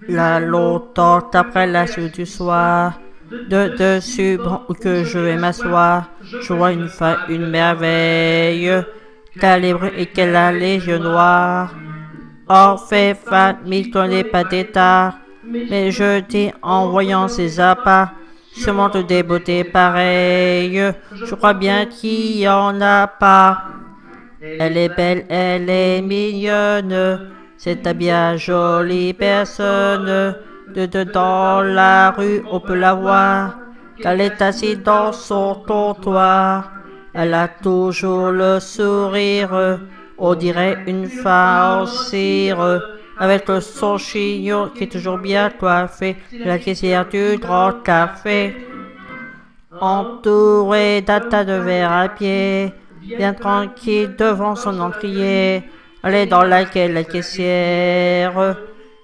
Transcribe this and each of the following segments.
Là, longtemps après la suite du soir, de dessus bon, que je vais m'asseoir, je vois une merveille, calibre et qu'elle a les yeux noirs. Or fait fan, m'y connaît pas d'état, mais je dis en voyant ses appâts, ce monde des beautés pareilles, je crois bien qu'il y en a pas. Elle est belle, elle est mignonne, c'est un bien jolie personne. De dans la rue, on peut la voir, qu'elle est assise dans son trottoir. Elle a toujours le sourire, on dirait une femme en cire, avec son chignon qui est toujours bien coiffé, la caissière du grand café. Entourée d'un tas de verres à pied, bien tranquille devant son encrier, elle est dans laquelle la caissière,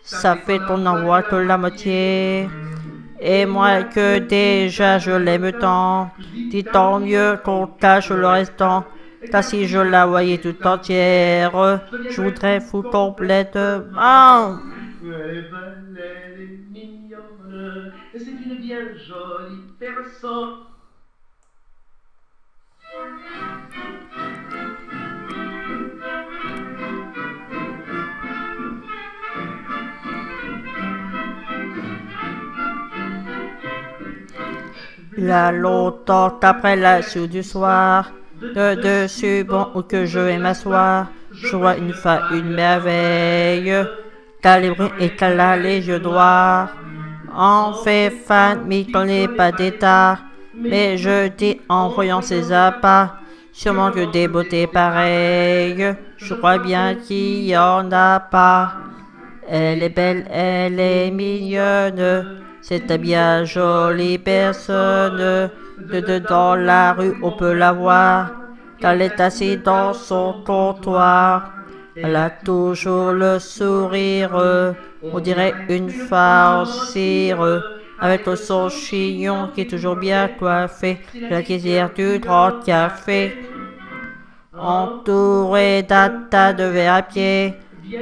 ça fait ton envoi que la moitié. Et moi que déjà je l'aime tant, dis tant mieux qu'on cache le restant, car si je la voyais tout entière, je voudrais foutre complètement. Elle est belle, elle est mignonne, c'est une bien jolie personne. Là, longtemps après la suite du soir, de dessus bon où que je vais m'asseoir, je vois une merveille, calibre et qu'elle a les yeux noirs. En fait fan, m'y connaît pas d'état, mais je dis en voyant ses appâts, sûrement que des beautés pareilles, je crois bien qu'il y en a pas. Elle est belle, elle est mignonne, c'est un bien jolie personne. De dans la rue, on peut la voir, qu'elle est assise dans son trottoir. Elle a toujours le sourire, on dirait une femme en cire, avec son chignon qui est toujours bien coiffé, la caissière du grand café. Entourée d'un tas de verres à pied,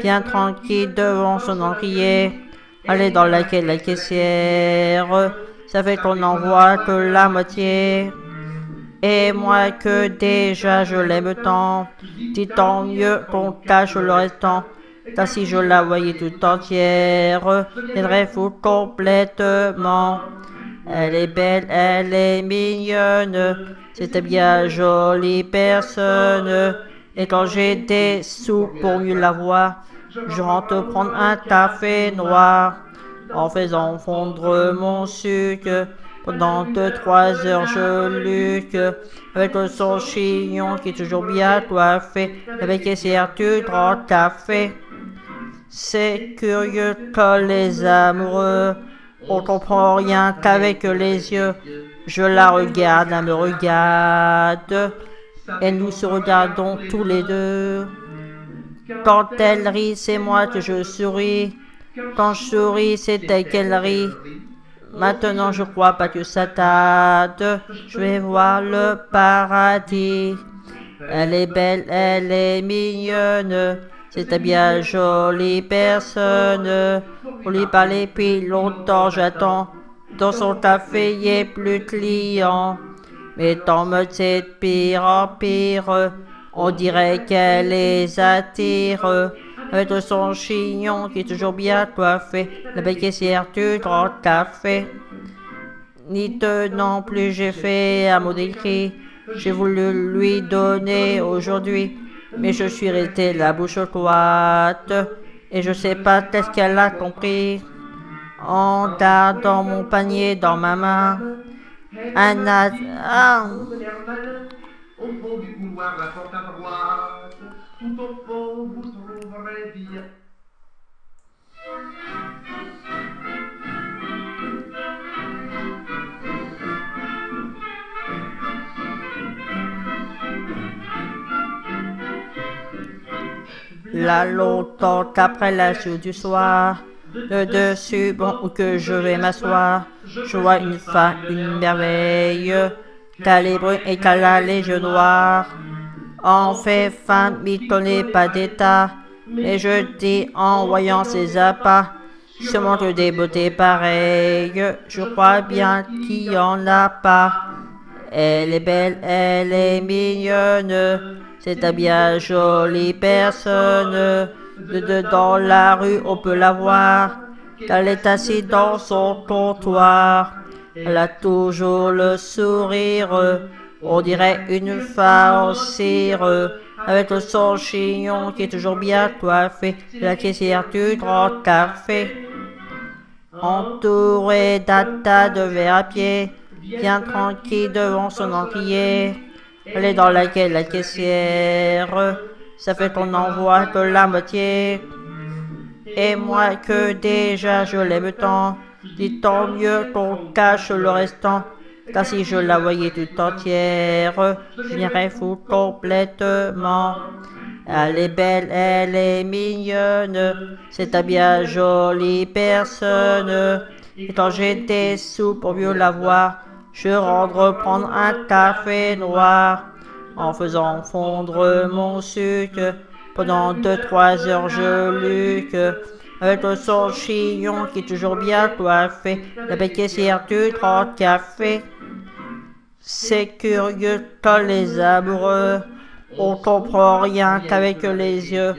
bien tranquille devant son encrier, elle est dans laquelle la caissière, ça fait qu'on n'en voit que la moitié. Et moi que déjà je l'aime tant, dis tant mieux qu'on cache le restant, car si je la voyais tout entière, viendrait fou complètement. Elle est belle, elle est mignonne, c'est un bien jolie personne. Et quand j'ai des sous pour mieux la voir, je rentre prendre un café noir, en faisant fondre mon sucre. Pendant 2-3 heures je lutte, avec son chignon qui est toujours bien coiffé, avec les caissières du grand café. C'est curieux que les amoureux, on comprend rien qu'avec les yeux. Je la regarde, elle me regarde, et nous se regardons tous les deux. Quand elle rit, c'est moi que je souris. Quand je souris, c'est elle qu'elle rit. Maintenant, je crois pas que ça tarde. Je vais voir le paradis. Elle est belle, elle est mignonne. C'est un bien jolie personne. Pour lui parler depuis longtemps, j'attends. Dans son café, y est plus de clients. Mais tant me c'est de pire en pire. On dirait qu'elle les attire. Avec son chignon qui est toujours bien coiffé, la belle caissière du grand café. Ni deux non plus j'ai fait un mot d'écrit, j'ai voulu lui donner aujourd'hui, mais je suis resté la bouche cloître, et je sais pas qu'est-ce qu'elle a compris. En gardant mon panier dans ma main, un ah, Au fond du couloir, la porte à droite, tout au fond, vous trouverez bien. Là, longtemps après la suite du soir, de dessus bon où que je vais m'asseoir, je vois une merveille, calibre et qu'elle a les yeux noirs. En fait femme, m'y connaît pas d'état, mais je dis en voyant ses appâts, Ce monde des beautés pareilles, je crois bien qu'il y en a pas. Elle est belle, elle est mignonne, c'est un bien jolie personne. Dans la rue, on peut la voir, qu'elle est assise dans son comptoir. Elle a toujours le sourire, on dirait une femme en cire, avec son chignon qui est toujours bien coiffé. La caissière du grand café, entourée d'un tas de verres à pied, bien tranquille devant son encrier. Elle est dans laquelle la caissière, ça fait qu'on en voit que la moitié. Et moi que déjà je l'aime tant, dis tant mieux qu'on cache le restant. Car si je la voyais tout entière, je viendrais fou complètement. Elle est belle, elle est mignonne, c'est un bien jolie personne. Et quand j'étais sous pour mieux la voir, je rentre prendre un café noir. En faisant fondre mon sucre, pendant 2-3 heures je luque. Avec son chignon qui est toujours bien coiffé, la belle caissière du grand café. C'est curieux quand les amoureux, on comprend rien qu'avec les yeux.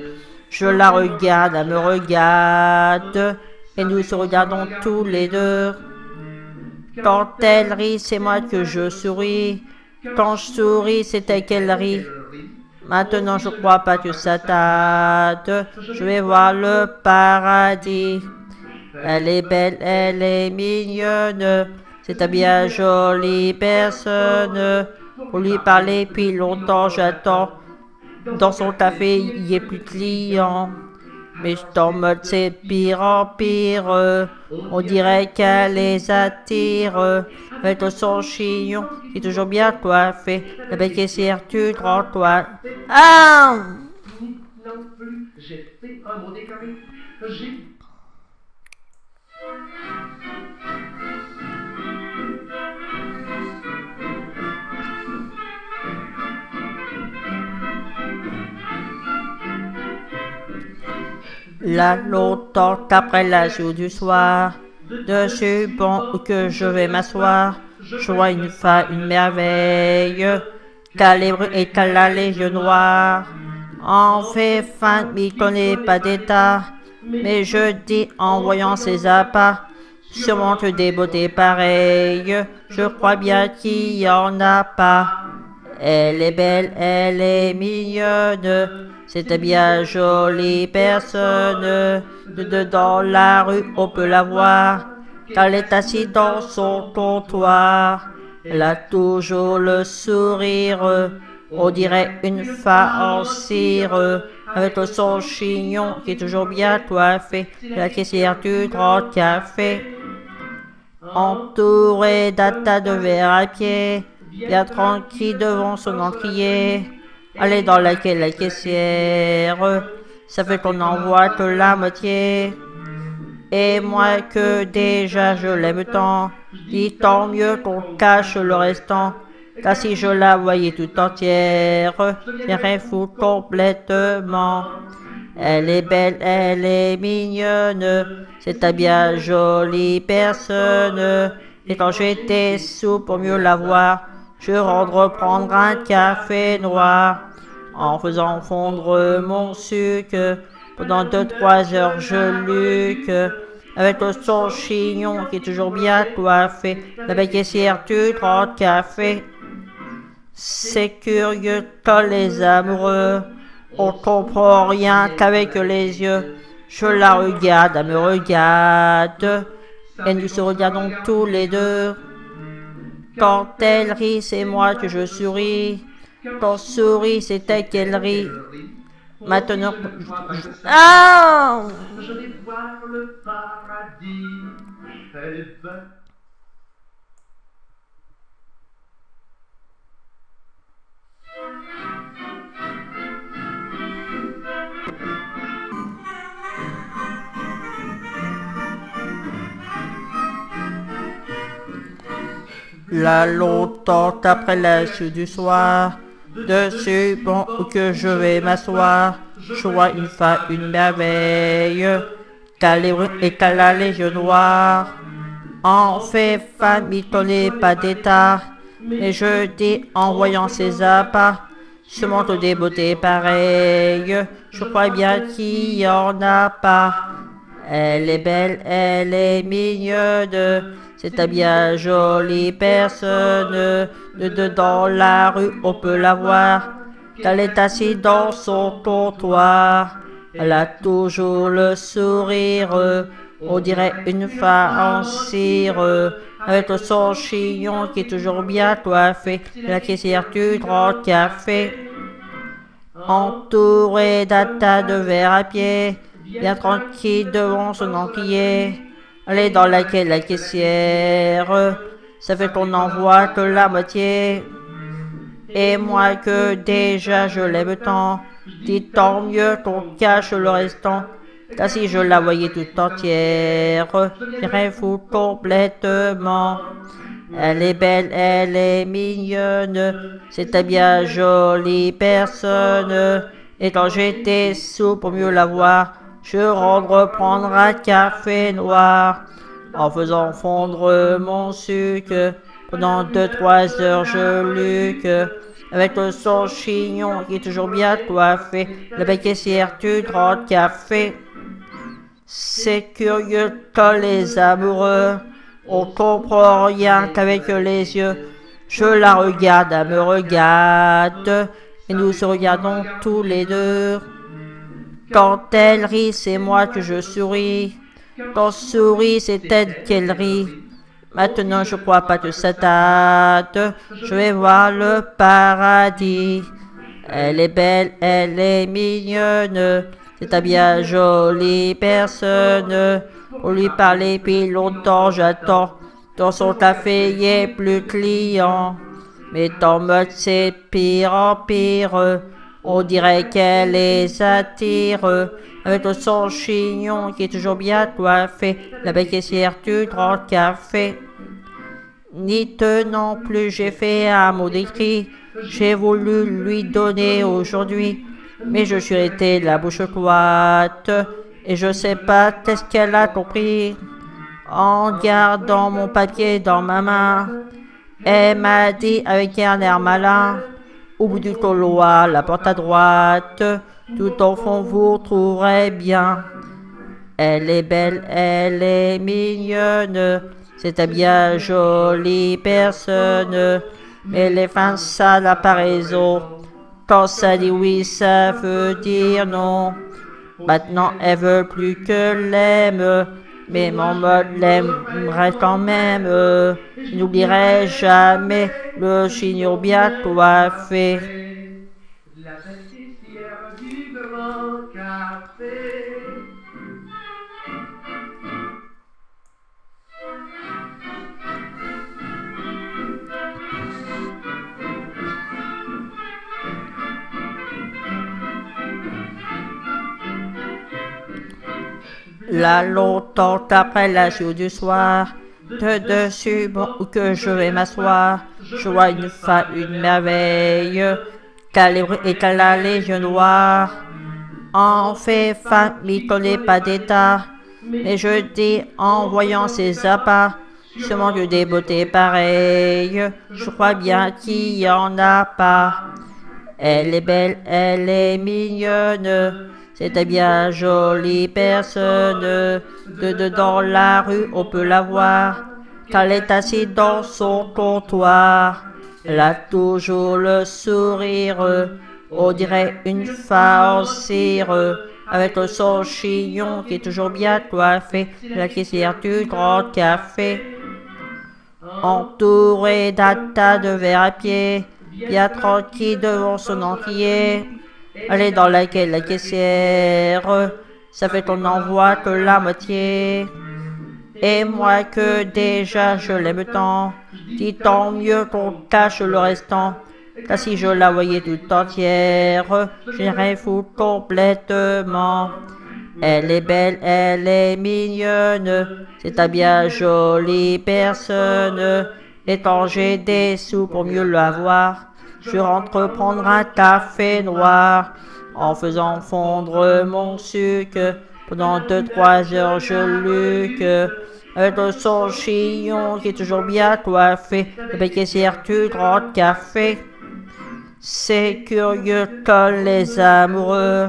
Je la regarde, elle me regarde, et nous se regardons tous les deux. Quand elle rit, c'est moi que je souris. Quand je souris, c'est elle qu'elle rit. Maintenant, je crois pas que ça tarde. Je vais voir le paradis. Elle est belle, elle est mignonne. C'est un bien jolie personne. Pour lui parler, puis longtemps j'attends. Dans son café, il n'y a plus de clients. Mais je t'en mode, c'est pire en pire. On dirait qu'elle les attire. Avec son chignon, qui est toujours bien coiffé. La belle caissière du grand toit. Ah! Non plus, j'ai fait un mot décoré. J'ai Là, longtemps qu'après la joue du soir, dessus bon que je vais m'asseoir, je vois une femme, une merveille, qu'elle est brune et qu'elle a les yeux noirs. En fait, fin, m'y connaît pas d'état, mais je dis en voyant ses appâts, sur monde des beautés pareilles, je crois bien qu'il y en a pas. Elle est belle, elle est mignonne, c'est un bien jolie personne. Dans la rue, on peut la voir, car elle est assise dans son comptoir. Elle a toujours le sourire, on dirait une femme en cire, avec son chignon qui est toujours bien coiffé. La caissière du grand café, entourée d'un tas de verres à pied, bien tranquille devant son encrier. Elle est dans laquelle la caissière, ça fait qu'on en voit que la moitié. Et moi que déjà je l'aime tant, dis tant mieux qu'on cache le restant. Car si je la voyais tout entière, je viendrais fou complètement. Elle est belle, elle est mignonne, c'est un bien jolie personne. Et quand j'étais sous pour mieux la voir, je rentre prendre un café noir. En faisant fondre mon sucre, pendant 2-3 heures je luque. Avec son chignon qui est toujours bien coiffé, la belle caissière du grand café. C'est curieux quand les amoureux, on comprend rien qu'avec les yeux. Je la regarde, elle me regarde, et nous se regardons tous les deux. Quand elle rit, c'est moi que je souris. Quand je souris, c'est elle qu'elle rit. Maintenant, ah! je vais voir le paradis. Elle est belle. Là, longtemps après la chute du soir, dessus bon que je vais m'asseoir, je vois une femme, une merveille, qu'elle a les yeux noirs. En fait, famille, n'est pas d'état. Mais je dis en voyant ses appâts, ce monde des beautés pareilles, je crois bien qu'il y en a pas. Elle est belle, elle est mignonne, c'est un bien jolie personne. Dans la rue, on peut la voir, qu'elle est assise dans son comptoir. Elle a toujours le sourire, on dirait une femme en cire, avec son chignon qui est toujours bien coiffé. La caissière du grand café, entourée d'un tas de verres à pied, bien tranquille devant son encrier. Elle est dans laquelle la caissière, ça fait qu'on n'en voit que la moitié. Et moi que déjà je l'aime tant, dis tant mieux qu'on cache le restant. Car si je la voyais toute entière, j'irais fou complètement. Elle est belle, elle est mignonne, c'est un bien jolie personne. Et quand j'étais sous pour mieux la voir, je rentre prendre un café noir. En faisant fondre mon sucre, pendant 2-3 heures je luque. Avec son chignon qui est toujours bien coiffé, la belle caissière du grand café. C'est curieux que les amoureux, on comprend rien qu'avec les yeux. Je la regarde, elle me regarde, et nous se regardons tous les deux. Quand elle rit, c'est moi que je souris. Quand sourit, c'est elle qu'elle rit. Maintenant, je crois pas que ça date, je vais voir le paradis. Elle est belle, elle est mignonne, c'est un bien jolie personne. Pour lui parler, puis longtemps j'attends. Dans son café, y est plus client. Mais dans mode, c'est pire en pire. On dirait qu'elle les attire. Avec son chignon qui est toujours bien coiffé, la belle caissière du grand café. Ni non plus, j'ai fait un mot d'écrit, j'ai voulu lui donner aujourd'hui, mais je suis resté la bouche cloître, et je sais pas qu'est-ce qu'elle a compris. En gardant mon papier dans ma main, elle m'a dit avec un air malin, au bout du couloir, la porte à droite, tout au fond vous trouverez bien. Elle est belle, elle est mignonne, c'est un bien jolie personne. Mais les fins, ça n'a pas raison. Quand ça dit oui, ça veut dire non. Maintenant, elle veut plus que l'aime, mais mon mode l'aimerait quand même. Je n'oublierai jamais le chignon bien coiffé. La pâtissière du grand café. Là, longtemps après la joue du soir, de dessus, bon, où que je vais m'asseoir, je vois une femme, une merveille, qu'elle a les yeux noirs. En fait, femme, m'y connaît pas d'état, mais je dis en voyant ses appâts, ce monde des beautés pareilles, je crois bien qu'il y en a pas. Elle est belle, elle est mignonne, c'est un bien jolie personne. Dans la rue, on peut la voir, qu'elle est assise dans son comptoir. Elle a toujours le sourire, on dirait une femme en cire, avec son chignon qui est toujours bien coiffé, la caissière du grand café. Entourée d'un tas de verres à pied, bien tranquille devant son encrier. Elle est dans laquelle la caissière, ça fait qu'on n'en voit que la moitié. Et moi que déjà je l'aime tant, dis tant mieux qu'on cache le restant. Car si je la voyais toute entière, j'irais fou complètement. Elle est belle, elle est mignonne, c'est un bien jolie personne. Et quand j'ai des sous pour mieux la voir, je rentre prendre un café noir. En faisant fondre mon sucre, Pendant 2-3 heures, je lutte avec son chignon qui est toujours bien coiffé. La caissière du grand café. C'est curieux que les amoureux,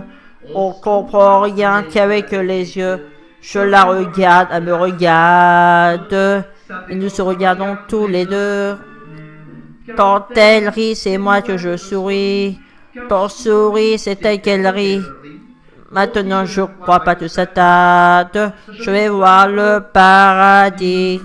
on comprend rien qu'avec les yeux. Je la regarde, elle me regarde, et nous se regardons tous les deux. Quand elle rit, c'est moi que je souris. Quand sourit, c'est elle qu'elle rit. Maintenant, je crois pas que ça tarde. Je vais voir le paradis.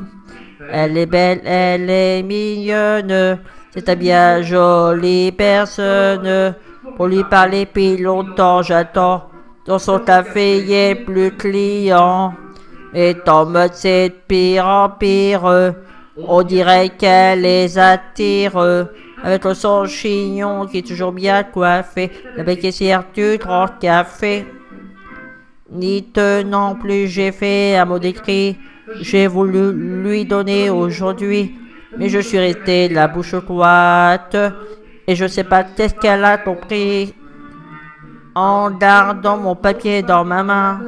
Elle est belle, elle est mignonne. C'est un bien jolie personne. Pour lui parler depuis longtemps, j'attends. Dans son café, il est plus client. Et en mode, c'est de pire en pire. On dirait qu'elle les attire. Avec son chignon qui est toujours bien coiffé. La caissière du grand café. Ni non plus, j'ai fait un mot d'écrit. J'ai voulu lui donner aujourd'hui. Mais je suis resté la bouche cloître. Et je sais pas qu'est-ce qu'elle a compris. En gardant mon papier dans ma main,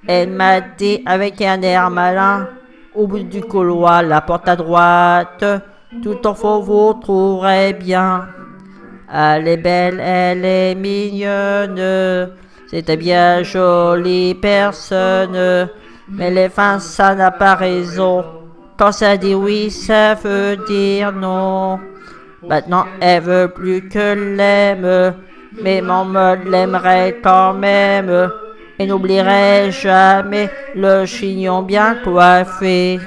elle m'a dit avec un air malin. Au bout du couloir, la porte à droite. Tout en faux, vous trouverez bien. Elle est belle, elle est mignonne. C'était bien jolie personne. Mais les fins, ça n'a pas raison. Quand ça dit oui, ça veut dire non. Maintenant, elle veut plus que l'aime. Mais mon mode l'aimerait quand même. Et n'oublierait jamais le chignon bien coiffé.